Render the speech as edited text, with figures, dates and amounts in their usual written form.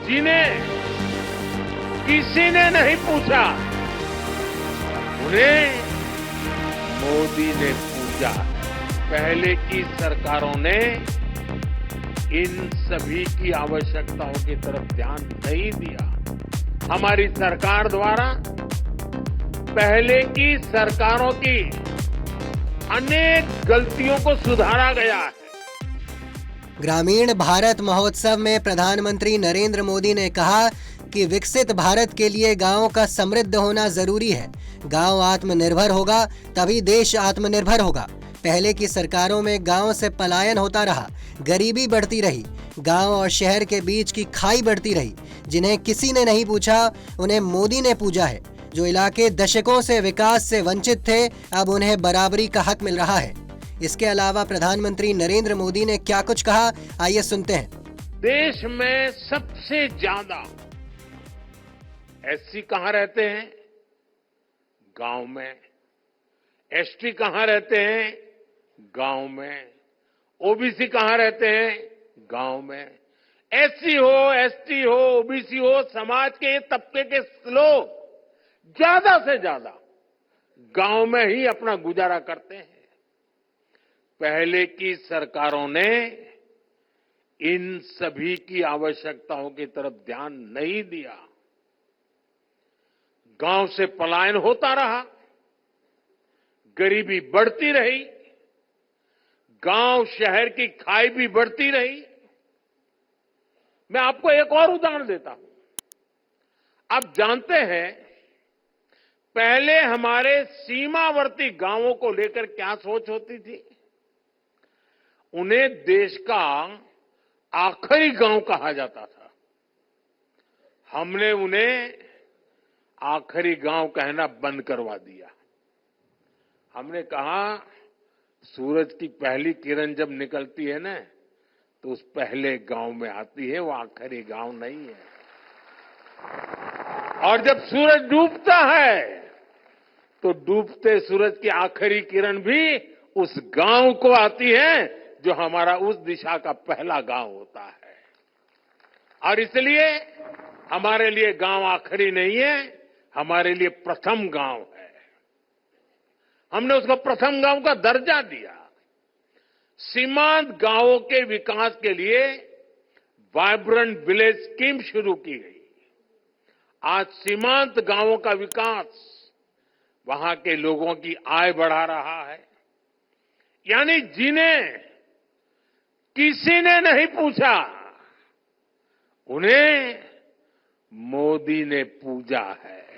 जिन्हें किसी ने नहीं पूछा, उन्हें मोदी ने पूजा। पहले की सरकारों ने इन सभी की आवश्यकताओं की तरफ ध्यान नहीं दिया। हमारी सरकार द्वारा पहले की सरकारों की अनेक गलतियों को सुधारा गया है। ग्रामीण भारत महोत्सव में प्रधानमंत्री नरेंद्र मोदी ने कहा कि विकसित भारत के लिए गांवों का समृद्ध होना जरूरी है। गांव आत्मनिर्भर होगा तभी देश आत्मनिर्भर होगा। पहले की सरकारों में गांव से पलायन होता रहा, गरीबी बढ़ती रही, गांव और शहर के बीच की खाई बढ़ती रही। जिन्हें किसी ने नहीं पूछा, उन्हें मोदी ने पूजा है। जो इलाके दशकों से विकास से वंचित थे, अब उन्हें बराबरी का हक मिल रहा है। इसके अलावा प्रधानमंत्री नरेंद्र मोदी ने क्या कुछ कहा, आइए सुनते हैं। देश में सबसे ज्यादा एससी कहां रहते हैं? गांव में। एसटी कहां रहते हैं? गांव में। ओबीसी कहां रहते हैं? गांव में। एससी हो, एसटी हो, ओबीसी हो, समाज के तबके के लोग ज्यादा से ज्यादा गांव में ही अपना गुजारा करते हैं। पहले की सरकारों ने इन सभी की आवश्यकताओं की तरफ ध्यान नहीं दिया। गांव से पलायन होता रहा, गरीबी बढ़ती रही, गांव शहर की खाई भी बढ़ती रही। मैं आपको एक और उदाहरण देता हूं। आप जानते हैं, पहले हमारे सीमावर्ती गांवों को लेकर क्या सोच होती थी? उन्हें देश का आखिरी गांव कहा जाता था। हमने उन्हें आखिरी गांव कहना बंद करवा दिया। हमने कहा, सूरज की पहली किरण जब निकलती है ना, तो उस पहले गांव में आती है, वो आखिरी गांव नहीं है। और जब सूरज डूबता है, तो डूबते सूरज की आखिरी किरण भी उस गांव को आती है जो हमारा उस दिशा का पहला गांव होता है। और इसलिए हमारे लिए गांव आखिरी नहीं है, हमारे लिए प्रथम गांव है। हमने उसको प्रथम गांव का दर्जा दिया। सीमांत गांवों के विकास के लिए वाइब्रेंट विलेज स्कीम शुरू की गई। आज सीमांत गांवों का विकास वहां के लोगों की आय बढ़ा रहा है। यानी जिन्हें किसी ने नहीं पूछा, उन्हें मोदी ने पूजा है।